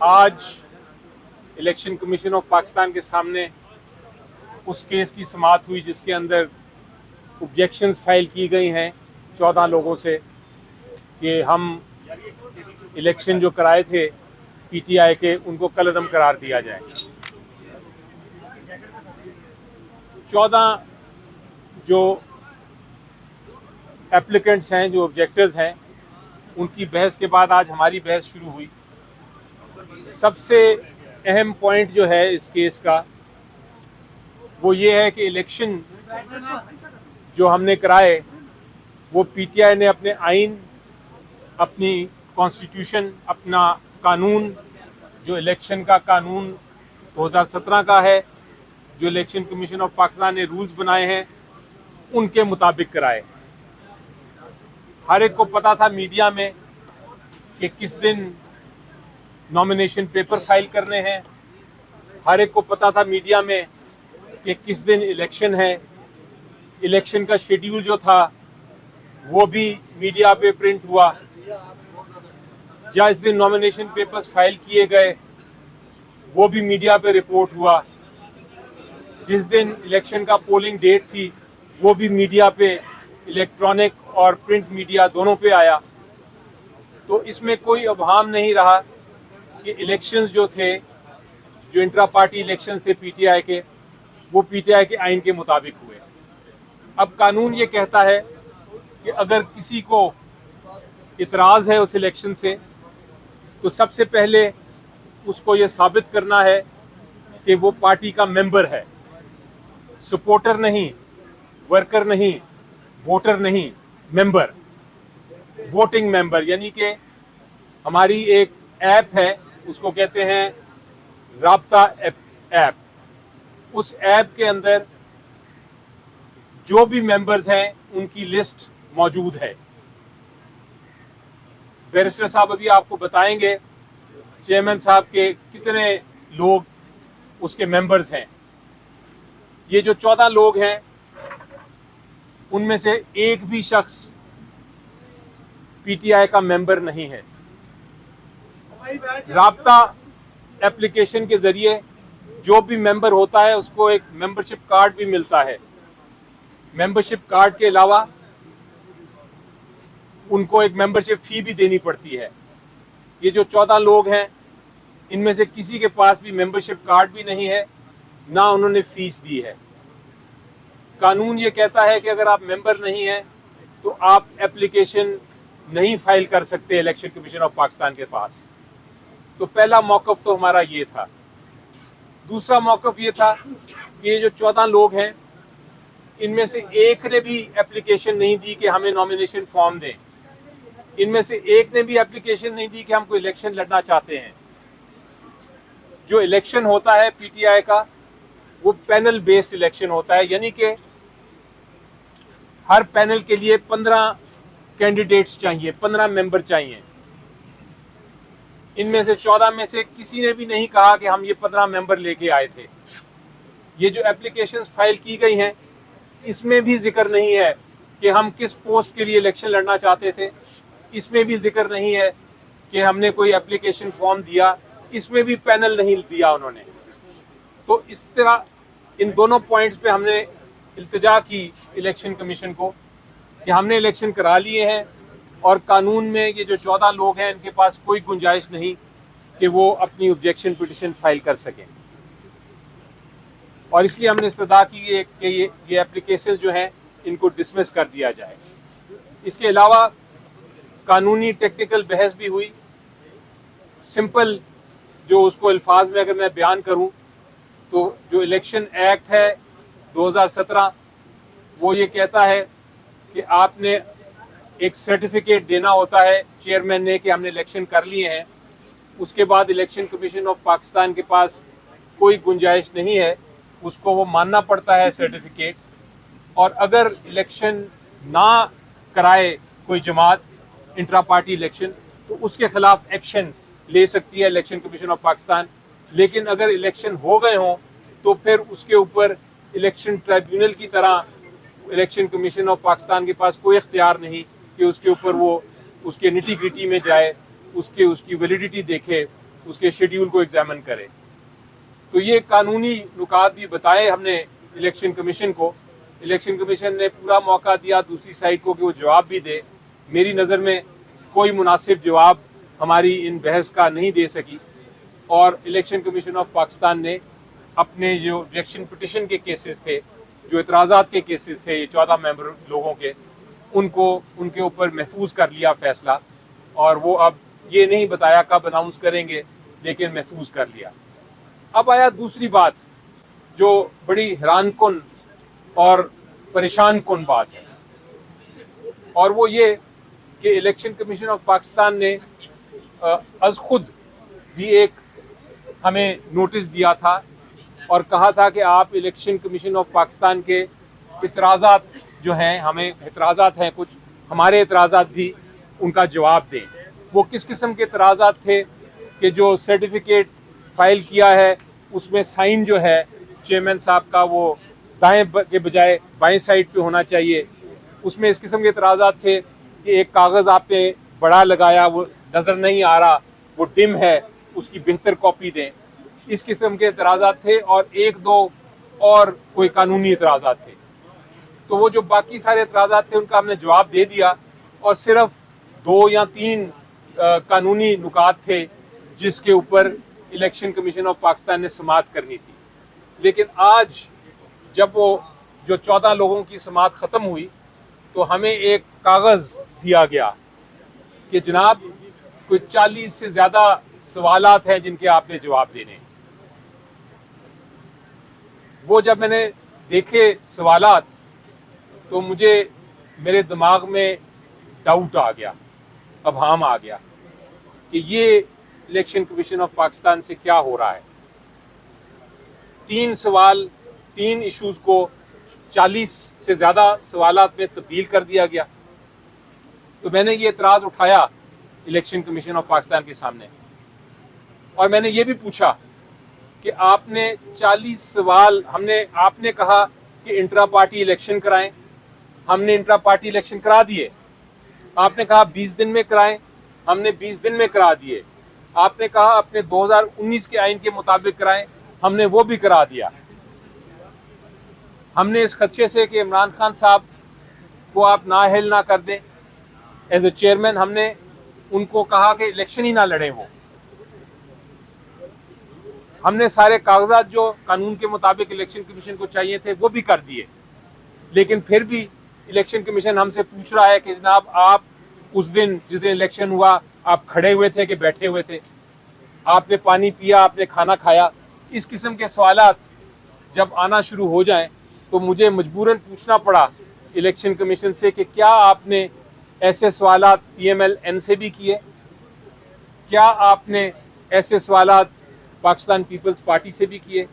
आज election commission of Pakistan के सामने उस केस की समाअत हुई जिसके अंदर ऑब्जेक्शंस फाइल की गई हैं 14 लोगों से कि हम इलेक्शन जो कराए थे पीटीआई के उनको कलअदम करार दिया जाए। 14 जो एप्लीकेंट्स हैं, जो ऑब्जेक्टर्स हैं, उनकी बहस के बाद आज हमारी बहस शुरू हुई। सबसे अहम पॉइंट जो है इस केस का वो ये है कि इलेक्शन जो हमने कराए वो पीटीआई ने अपने आइन, अपनी कॉन्स्टिट्यूशन, अपना कानून, जो इलेक्शन का कानून 2017 का है, जो इलेक्शन कमीशन ऑफ पाकिस्तान ने रूल्स बनाए हैं, उनके मुताबिक कराए। हर एक को पता था मीडिया में कि किस दिन नॉमिनेशन पेपर फाइल करने हैं, हर एक को पता था मीडिया में कि किस दिन इलेक्शन है। इलेक्शन का शेड्यूल जो था वो भी मीडिया पे प्रिंट हुआ। जिस दिन नॉमिनेशन पेपर्स फाइल किए गए वो भी मीडिया पे रिपोर्ट हुआ। जिस दिन इलेक्शन का पोलिंग डेट थी वो भी मीडिया पे, इलेक्ट्रॉनिक और प्रिंट मीडिया दोनों पे आया। तो इसमें कोई अबहम नहीं रहा कि इलेक्शंस जो थे, जो इंट्रा पार्टी इलेक्शंस थे पीटीआई के, वो पीटीआई के आइन के मुताबिक हुए। अब कानून ये कहता है कि अगर किसी को इतराज़ है उस इलेक्शन से तो सबसे पहले उसको ये साबित करना है कि वो पार्टी का मेंबर है, सपोर्टर नहीं, वर्कर नहीं, वोटर नहीं, मेंबर, वोटिंग मेंबर। यानी कि हमारी एक ऐप है, उसको कहते हैं राब्ता ऐप। उस ऐप के अंदर जो भी मेंबर्स हैं उनकी लिस्ट मौजूद है। बैरिस्टर साहब अभी आपको बताएंगे चेयरमैन साहब के कितने लोग उसके मेंबर्स हैं। ये जो 14 लोग हैं उनमें से एक भी शख्स पीटीआई का मेंबर नहीं है। राब्ता एप्लीकेशन के जरिए जो भी मेंबर होता है उसको एक मेंबरशिप कार्ड भी मिलता है। मेंबरशिप कार्ड के अलावा उनको एक मेंबरशिप फी भी देनी पड़ती है। ये जो 14 लोग हैं इनमें से किसी के पास भी मेंबरशिप कार्ड भी नहीं है, ना उन्होंने फीस दी है। कानून ये कहता है कि अगर आप मेंबर नहीं हैं तो आप एप्लीकेशन नहीं फाइल कर सकते इलेक्शन कमीशन ऑफ पाकिस्तान के पास। तो पहला मौक़िफ़ तो हमारा ये था। दूसरा मौक़िफ़ ये था कि ये जो 14 लोग हैं इनमें से एक ने भी एप्लीकेशन नहीं दी कि हमें नॉमिनेशन फॉर्म दें। इनमें से एक ने भी एप्लीकेशन नहीं दी कि हम कोई इलेक्शन लड़ना चाहते हैं। जो इलेक्शन होता है पीटीआई का वो पैनल बेस्ड इलेक्शन होता है, यानी कि हर पैनल के लिए 15 कैंडिडेट्स चाहिए, 15 मेंबर चाहिए। इनमें से 14 में से किसी ने भी नहीं कहा कि हम ये 15 मेंबर लेके आए थे। ये जो एप्लीकेशंस फाइल की गई हैं इसमें भी जिक्र नहीं है कि हम किस पोस्ट के लिए इलेक्शन लड़ना चाहते थे। इसमें भी जिक्र नहीं है कि हमने कोई एप्लीकेशन फॉर्म दिया। इसमें भी पैनल नहीं दिया उन्होंने। तो इस तरह इन दोनों पॉइंट्स पे हमने इल्तिजा की इलेक्शन कमीशन को कि हमने इलेक्शन करा लिए हैं और कानून में ये जो 14 लोग हैं इनके पास कोई गुंजाइश नहीं कि वो अपनी ऑब्जेक्शन पिटिशन फाइल कर सकें। और इसलिए हमने इस्तदा की है कि ये एप्लीकेशन जो हैं इनको डिसमिस कर दिया जाए। इसके अलावा कानूनी टेक्निकल बहस भी हुई। सिंपल जो उसको अल्फाज में अगर मैं बयान करूं तो जो इलेक्शन एक्ट है 2017 वो ये कहता है कि आपने एक सर्टिफिकेट देना होता है चेयरमैन ने कि हमने इलेक्शन कर लिए हैं। उसके बाद इलेक्शन कमीशन ऑफ पाकिस्तान के पास कोई गुंजाइश नहीं है, उसको वो मानना पड़ता है सर्टिफिकेट। और अगर इलेक्शन ना कराए कोई जमात इंट्रा पार्टी इलेक्शन तो उसके खिलाफ एक्शन ले सकती है इलेक्शन कमीशन ऑफ पाकिस्तान। लेकिन अगर इलेक्शन हो गए हों तो फिर उसके ऊपर इलेक्शन ट्राइब्यूनल की तरह इलेक्शन कमीशन ऑफ पाकिस्तान के पास कोई इख्तियार नहीं कि उसके ऊपर वो उसके निटी ग्रिटी में जाए, उसकी वैलिडिटी देखे उसके शेड्यूल को एग्जामिन करे। तो ये कानूनी नुकात भी बताए हमने इलेक्शन कमीशन को। इलेक्शन कमीशन ने पूरा मौका दिया दूसरी साइड को कि वो जवाब भी दे। मेरी नज़र में कोई मुनासिब जवाब हमारी इन बहस का नहीं दे सकी, और इलेक्शन कमीशन ऑफ पाकिस्तान ने अपने जो इलेक्शन पिटिशन के केसेस थे, जो इतराज़ात के केसेस थे, ये 14 मेंबर लोगों के, उनको उनके ऊपर महफूज कर लिया फैसला, और वो अब ये नहीं बताया कब अनाउंस करेंगे, लेकिन महफूज कर लिया। अब आया दूसरी बात जो बड़ी हैरानकुन और परेशान कुन बात है, और वो ये कि इलेक्शन कमीशन ऑफ पाकिस्तान ने अज खुद भी एक हमें नोटिस दिया था और कहा था कि आप इलेक्शन कमीशन ऑफ पाकिस्तान के इतराज़ात जो हैं, हमें इतराज़ात हैं कुछ, हमारे इतराज़ात भी उनका जवाब दें। वो किस किस्म के इतराज़ात थे कि जो सर्टिफिकेट फ़ाइल किया है उसमें साइन जो है चेयरमैन साहब का वो दाएं के बजाय बाएं साइड पे होना चाहिए। उसमें इस किस्म के इतराज़ात थे कि एक कागज़ आपने बड़ा लगाया, वो नज़र नहीं आ रहा, वो डिम है, उसकी बेहतर कॉपी दें। इस किस्म के इतराज़ात थे, और एक दो और कोई कानूनी इतराज़ात थे। तो वो जो बाकी सारे इतराज़ात थे उनका हमने जवाब दे दिया, और सिर्फ 2 या 3 कानूनी नुकात थे जिसके ऊपर इलेक्शन कमीशन ऑफ पाकिस्तान ने समाअत करनी थी। लेकिन आज जब वो जो 14 लोगों की समाअत ख़त्म हुई तो हमें एक कागज़ दिया गया कि जनाब कोई 40 से ज़्यादा सवालात हैं जिनके आपने जवाब देने हैं। वो जब मैंने देखे सवालात तो मुझे मेरे दिमाग में डाउट आ गया, अबहम आ गया कि ये इलेक्शन कमीशन ऑफ पाकिस्तान से क्या हो रहा है। 3 सवाल, 3 इश्यूज़ को 40 से ज़्यादा सवालात में तब्दील कर दिया गया। तो मैंने ये एतराज़ उठाया इलेक्शन कमीशन ऑफ पाकिस्तान के सामने, और मैंने ये भी पूछा कि आपने 40 सवाल, आपने कहा कि इंट्रा पार्टी इलेक्शन कराएं, हमने इंट्रा पार्टी इलेक्शन करा दिए। आपने कहा 20 दिन में कराएं, हमने 20 दिन में करा दिए। आपने कहा अपने 2019 के आइन के मुताबिक कराएं, हमने वो भी करा दिया। हमने इस खदशे से कि इमरान खान साहब को आप नाअहल ना कर दें एज ए चेयरमैन, हमने उनको कहा कि इलेक्शन ही ना लड़े वो। हमने सारे कागजात जो कानून के मुताबिक इलेक्शन कमीशन को चाहिए थे वो भी कर दिए। लेकिन फिर भी इलेक्शन कमीशन हमसे पूछ रहा है कि जनाब आप उस दिन जिस दिन इलेक्शन हुआ आप खड़े हुए थे कि बैठे हुए थे, आपने पानी पिया, आपने खाना खाया। इस किस्म के सवालात जब आना शुरू हो जाएं तो मुझे मजबूरन पूछना पड़ा इलेक्शन कमीशन से कि क्या आपने ऐसे सवालात PMLN से भी किए, क्या आपने ऐसे सवालात पाकिस्तान पीपल्स पार्टी से भी किए,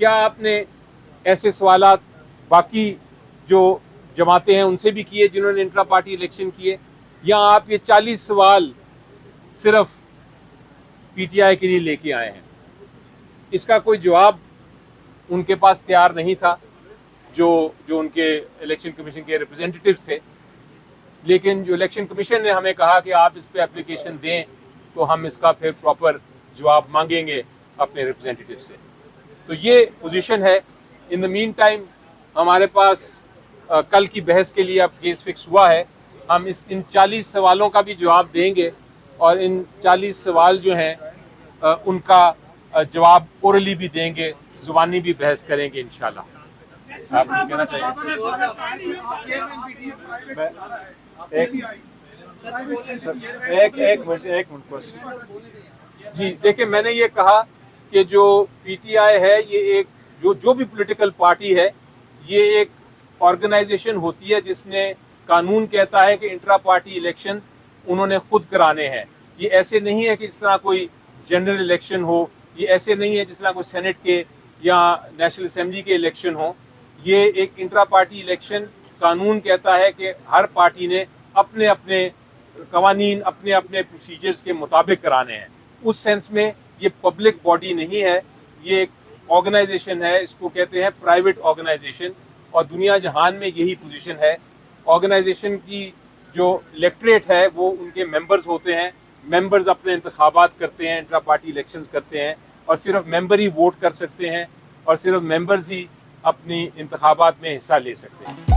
क्या आपने ऐसे सवालात बाकी जो जमातें हैं उनसे भी किए जिन्होंने इंट्रा पार्टी इलेक्शन किए, या आप ये 40 सवाल सिर्फ PTI के लिए लेके आए हैं। इसका कोई जवाब उनके पास तैयार नहीं था जो उनके इलेक्शन कमीशन के रिप्रेजेंटेटिव्स थे। लेकिन जो इलेक्शन कमीशन ने हमें कहा कि आप इस पे एप्लीकेशन दें तो हम इसका फिर प्रॉपर जवाब मांगेंगे अपने रिप्रेजेंटेटिव से। तो ये पोजीशन है। इन द मीन टाइम हमारे पास कल की बहस के लिए अब केस फिक्स हुआ है। हम इन 40 सवालों का भी जवाब देंगे, और इन 40 सवाल जो हैं उनका जवाब ओरली भी देंगे, ज़ुबानी भी बहस करेंगे इंशाल्लाह। आप कुछ कहना चाहिए? एक मिनट क्वेश्चन। जी देखिए, मैंने ये कहा कि जो PTI है ये एक जो भी पॉलिटिकल पार्टी है, ये एक ऑर्गेनाइजेशन होती है जिसने कानून कहता है कि इंट्रा पार्टी इलेक्शंस उन्होंने खुद कराने हैं। ये ऐसे नहीं है कि जिस तरह कोई जनरल इलेक्शन हो, ये ऐसे नहीं है जिस तरह कोई सेनेट के या नेशनल असेंबली के इलेक्शन हो। ये एक इंट्रा पार्टी इलेक्शन कानून कहता है कि हर पार्टी ने अपने अपने कवानीन, अपने अपने प्रोसीजर्स के मुताबिक कराने हैं। उस सेंस में ये पब्लिक बॉडी नहीं है, ये एक ऑर्गेनाइजेशन है। इसको कहते हैं प्राइवेट ऑर्गेनाइजेशन, और दुनिया जहान में यही पोजीशन है। ऑर्गेनाइजेशन की जो इलेक्ट्रेट है वो उनके मेंबर्स होते हैं, मेंबर्स अपने इंतखाबात करते हैं, इंट्रा पार्टी इलेक्शंस करते हैं और सिर्फ मेंबर ही वोट कर सकते हैं और सिर्फ मेंबर्स ही अपनी इंतखाबात में हिस्सा ले सकते हैं।